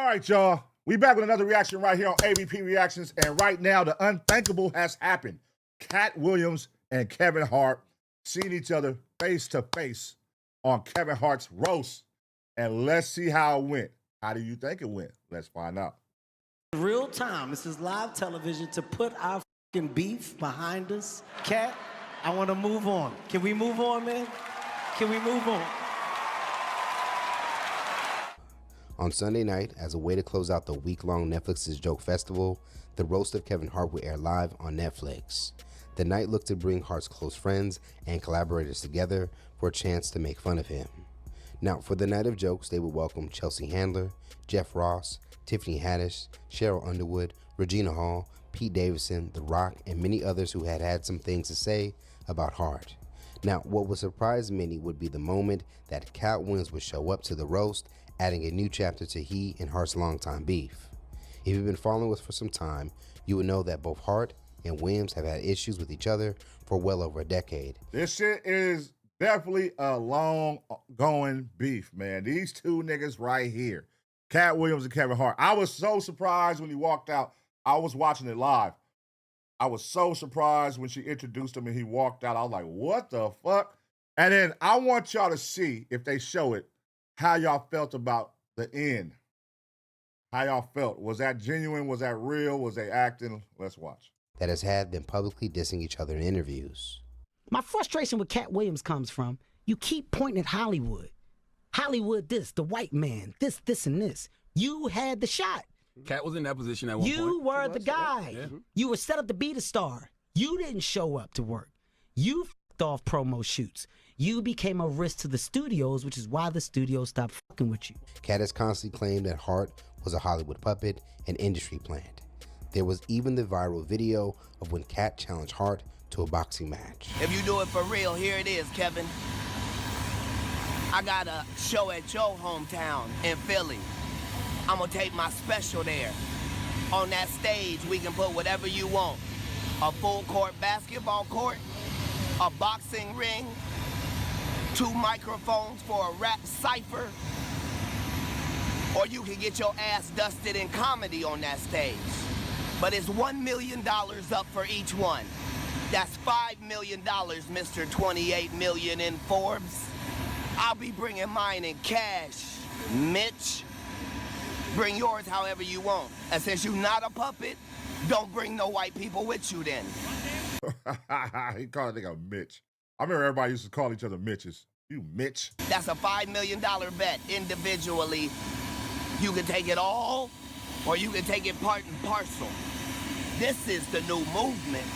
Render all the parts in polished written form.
All right, y'all. We back with another reaction right here on ABP Reactions. And right now, the unthinkable has happened. Katt Williams and Kevin Hart seeing each other face to face on Kevin Hart's roast. And let's see how it went. How do you think it went? Let's find out. Real time. This is live television to put our fucking beef behind us. Katt, I want to move on. Can we move on, man? Can we move on? On Sunday night, as a way to close out the week-long Netflix's Joke Festival, the roast of Kevin Hart will air live on Netflix. The night looked to bring Hart's close friends and collaborators together for a chance to make fun of him. Now, for the night of jokes, they would welcome Chelsea Handler, Jeff Ross, Tiffany Haddish, Cheryl Underwood, Regina Hall, Pete Davidson, The Rock, and many others who had some things to say about Hart. Now, what would surprise many would be the moment that Katt Williams would show up to the roast, adding a new chapter to he and Hart's longtime beef. If you've been following us for some time, you would know that both Hart and Williams have had issues with each other for well over a decade. This shit is definitely a long-going beef, man. These two niggas right here, Katt Williams and Kevin Hart. I was so surprised when he walked out. I was watching it live. I was so surprised when she introduced him and he walked out. I was like, what the fuck? And then I want y'all to see, if they show it, how y'all felt about the end. How y'all felt. Was that genuine? Was that real? Was they acting? Let's watch. That has had them publicly dissing each other in interviews. My frustration with Katt Williams comes from, you keep pointing at Hollywood. Hollywood this, the white man, this, and this. You had the shot. Katt was in that position at one point. You were the guy. Yeah. You were set up to be the star. You didn't show up to work. You f***ed off promo shoots. You became a risk to the studios, which is why the studios stopped fucking with you. Katt has constantly claimed that Hart was a Hollywood puppet and industry plant. There was even the viral video of when Katt challenged Hart to a boxing match. If you do it for real, here it is, Kevin. I got a show at your hometown in Philly. I'm gonna take my special there. On that stage, we can put whatever you want. A full court basketball court, a boxing ring, 2 microphones for a rap cipher, or you can get your ass dusted in comedy on that stage. But it's $1 million up for each one. That's $5 million, Mr. 28 million in Forbes. I'll be bringing mine in cash, Mitch. Bring yours however you want. And since you're not a puppet, don't bring no white people with you then. He called a nigga Mitch. I remember everybody used to call each other Mitches. You Mitch. That's a $5 million bet individually. You can take it all, or you can take it part and parcel. This is the new movement.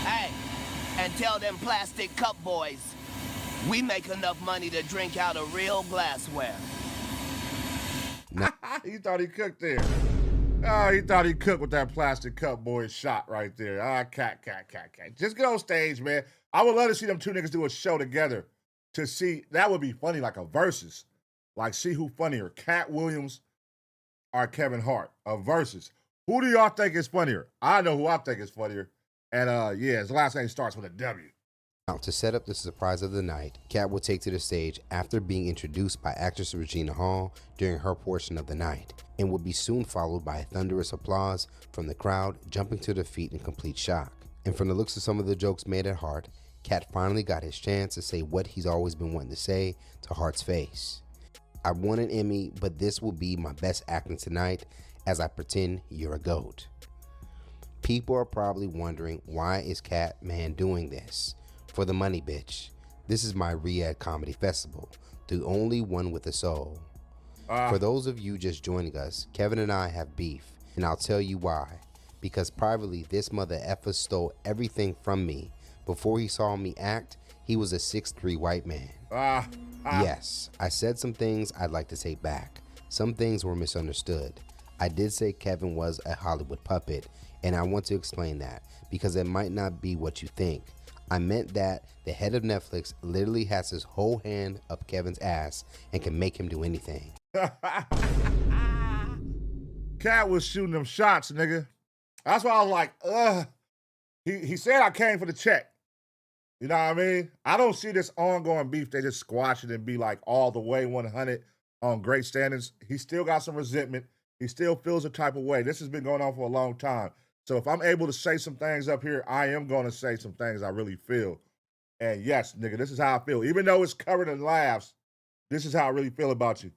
Hey, and tell them plastic cup boys, we make enough money to drink out of real glassware. He thought he cooked there. Oh, he thought he cooked with that plastic cup boy shot right there. Ah, Katt. Just get on stage, man. I would love to see them two niggas do a show together to see. That would be funny, like a versus. Like, see who funnier, Katt Williams or Kevin Hart. A versus. Who do y'all think is funnier? I know who I think is funnier. And yeah, his last name starts with a W. Now, to set up the surprise of the night, Katt will take to the stage after being introduced by actress Regina Hall during her portion of the night, and would be soon followed by thunderous applause from the crowd jumping to their feet in complete shock. And from the looks of some of the jokes made at Hart, Katt finally got his chance to say what he's always been wanting to say to Hart's face. I won an Emmy, but this will be my best acting tonight as I pretend you're a goat. People are probably wondering, why is Katt man doing this? For the money, bitch. This is my Riyadh Comedy Festival, the only one with a soul. For those of you just joining us, Kevin and I have beef, and I'll tell you why. Because privately, this mother effer stole everything from me. Before he saw me act, he was a 6'3" white man. Yes, I said some things I'd like to take back. Some things were misunderstood. I did say Kevin was a Hollywood puppet, and I want to explain that, because it might not be what you think. I meant that the head of Netflix literally has his whole hand up Kevin's ass and can make him do anything. Katt was shooting them shots, nigga. That's why I was like, ugh. He said I came for the check. You know what I mean? I don't see this ongoing beef. They just squash it and be like all the way 100 on great standards. He still got some resentment. He still feels a type of way. This has been going on for a long time. So if I'm able to say some things up here, I am going to say some things I really feel. And yes, nigga, this is how I feel. Even though it's covered in laughs, this is how I really feel about you.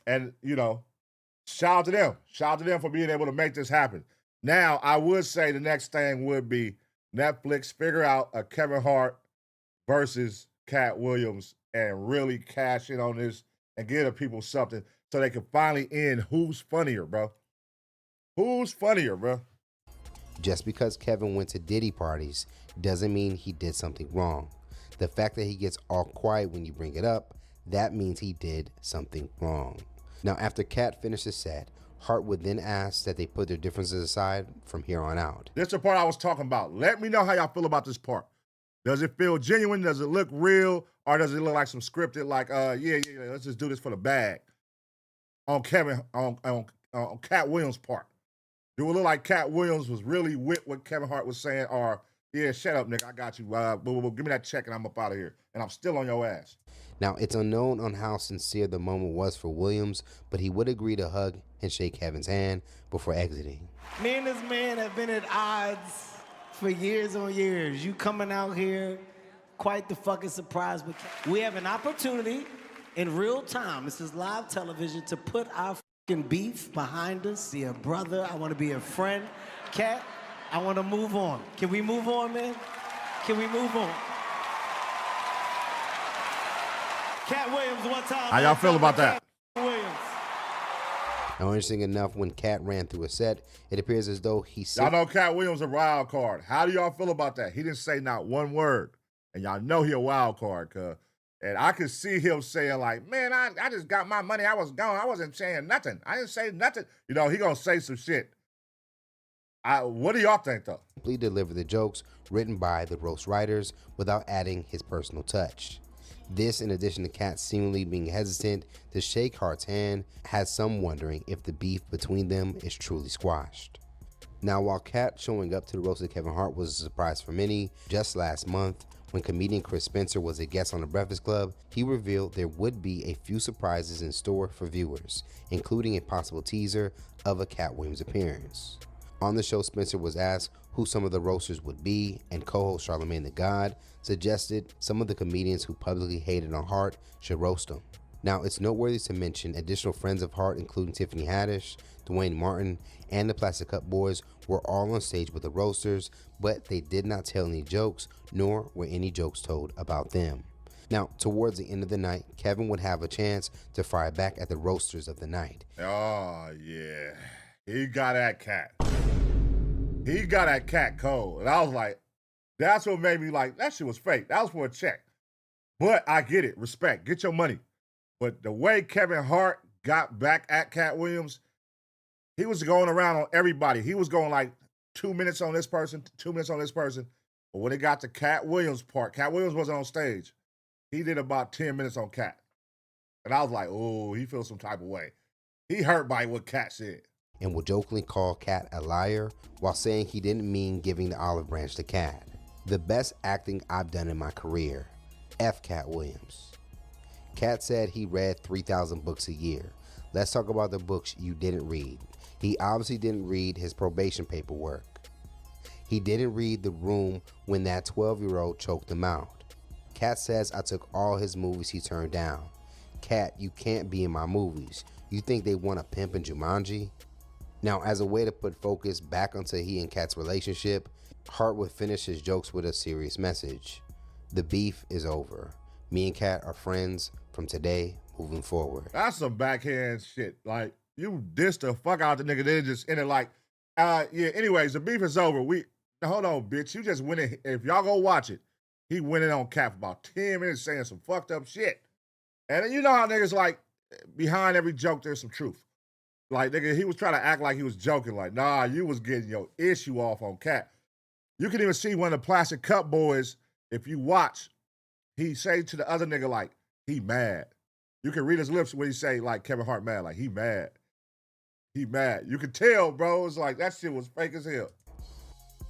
And, you know, shout out to them. Shout out to them for being able to make this happen. Now, I would say the next thing would be Netflix figure out a Kevin Hart versus Katt Williams and really cash in on this and give the people something so they can finally end who's funnier, bro. Who's funnier, bro? Just because Kevin went to Diddy parties doesn't mean he did something wrong. The fact that he gets all quiet when you bring it up, that means he did something wrong. Now, after Katt finished his set, Hart would then ask that they put their differences aside from here on out. This is the part I was talking about. Let me know how y'all feel about this part. Does it feel genuine? Does it look real? Or does it look like some scripted, like, yeah, let's just do this for the bag? On Katt Williams' part. Do it look like Katt Williams was really with what Kevin Hart was saying? Or, yeah, shut up, nigga, I got you. Give me that check and I'm up out of here. And I'm still on your ass. Now, it's unknown on how sincere the moment was for Williams, but he would agree to hug and shake Kevin's hand before exiting. Me and this man have been at odds for years on years. You coming out here, quite the fucking surprise. But we have an opportunity in real time, this is live television, to put our fucking beef behind us. Be a brother, I want to be a friend. Katt, I want to move on. Can we move on, man? Can we move on? Katt Williams, one time. How y'all feel about that? Williams. Now, interesting enough, when Katt ran through a set, it appears as though he Y'all know Katt Williams a wild card. How do y'all feel about that? He didn't say not one word. And y'all know he a wild card, cuz. And I could see him saying like, man, I just got my money. I was gone. I wasn't saying nothing. I didn't say nothing. You know, he gonna say some shit. What do y'all think, though? Simply deliver the jokes written by the roast writers without adding his personal touch. This, in addition to Katt seemingly being hesitant to shake Hart's hand, has some wondering if the beef between them is truly squashed. Now, while Katt showing up to the roast of Kevin Hart was a surprise for many, just last month, when comedian Chris Spencer was a guest on The Breakfast Club, he revealed there would be a few surprises in store for viewers, including a possible teaser of a Katt Williams appearance. On the show, Spencer was asked who some of the roasters would be, and co-host Charlamagne the God suggested some of the comedians who publicly hated on Hart should roast him. Now, it's noteworthy to mention additional friends of Hart, including Tiffany Haddish, Dwayne Martin, and the Plastic Cup Boys, were all on stage with the roasters, but they did not tell any jokes, nor were any jokes told about them. Now, towards the end of the night, Kevin would have a chance to fire back at the roasters of the night. Oh, yeah. He got at Katt. He got at Katt cold. And I was like, that's what made me like, that shit was fake. That was for a check. But I get it. Respect. Get your money. But the way Kevin Hart got back at Katt Williams, he was going around on everybody. He was going like 2 minutes on this person, 2 minutes on this person. But when it got to Katt Williams' part, Katt Williams wasn't on stage. He did about 10 minutes on Katt. And I was like, oh, he feels some type of way. He hurt by what Katt said. And will jokingly call Katt a liar while saying he didn't mean giving the olive branch to Katt. The best acting I've done in my career. F Katt Williams. Katt said he read 3,000 books a year. Let's talk about the books you didn't read. He obviously didn't read his probation paperwork. He didn't read The Room when that 12-year-old choked him out. Katt says I took all his movies he turned down. Katt, you can't be in my movies. You think they want a pimp in Jumanji? Now, as a way to put focus back onto he and Katt's relationship, Hart would finish his jokes with a serious message. The beef is over. Me and Katt are friends from today moving forward. That's some backhand shit. Like, you dissed the fuck out the nigga. They just ended like, yeah, anyways, the beef is over. Hold on, bitch. You just went in. If y'all go watch it, he went in on Katt for about 10 minutes saying some fucked up shit. And then you know how niggas like, behind every joke, there's some truth. Like, nigga, he was trying to act like he was joking. Like, nah, you was getting your issue off on Katt. You can even see one of the Plastic Cup Boys, if you watch, he say to the other nigga, like, he mad. You can read his lips when he say, like, Kevin Hart mad. Like, he mad. He mad. You can tell, bro. It's like, that shit was fake as hell.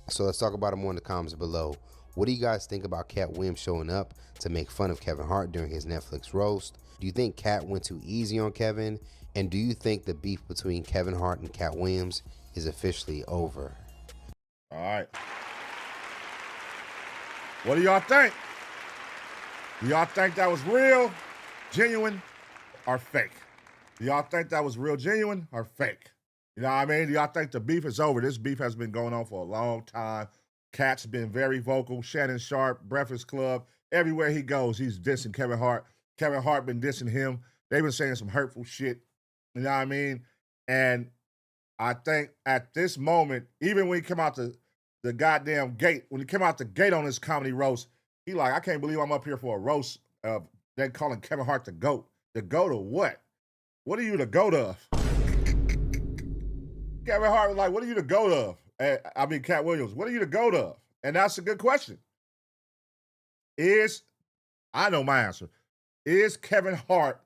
So let's talk about it more in the comments below. What do you guys think about Katt Williams showing up to make fun of Kevin Hart during his Netflix roast? Do you think Katt went too easy on Kevin? And do you think the beef between Kevin Hart and Katt Williams is officially over? All right. What do y'all think? Do y'all think that was real, genuine, or fake? Do y'all think that was real, genuine, or fake? You know what I mean? Do y'all think the beef is over? This beef has been going on for a long time. Katt's been very vocal. Shannon Sharp, Breakfast Club, everywhere he goes, he's dissing Kevin Hart. Kevin Hart been dissing him. They've been saying some hurtful shit. You know what I mean? And I think at this moment, even when he came out the goddamn gate, when he came out the gate on his comedy roast, he like, I can't believe I'm up here for a roast of they calling Kevin Hart the GOAT. The GOAT of what? What are you the GOAT of? Kevin Hart was like, what are you the GOAT of? I mean, Katt Williams, what are you the GOAT of? And that's a good question. I know my answer. Is Kevin Hart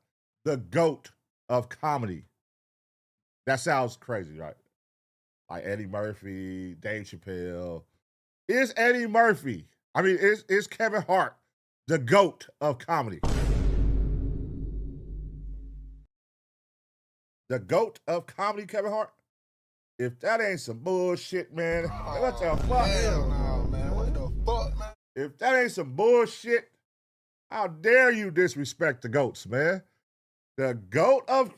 the GOAT of comedy? That sounds crazy, right? Like Eddie Murphy, Dave Chappelle. Is Kevin Hart the GOAT of comedy? The GOAT of comedy, Kevin Hart? If that ain't some bullshit, man, what the fuck? Hell no, man. What the fuck, man? If that ain't some bullshit, how dare you disrespect the GOATs, man? The GOAT of...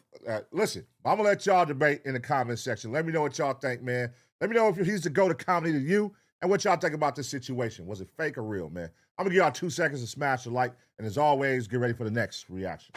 listen, I'm going to let y'all debate in the comment section. Let me know what y'all think, man. Let me know if he's the GOAT of comedy to you and what y'all think about this situation. Was it fake or real, man? I'm going to give y'all 2 seconds to smash the like, and as always, get ready for the next reaction.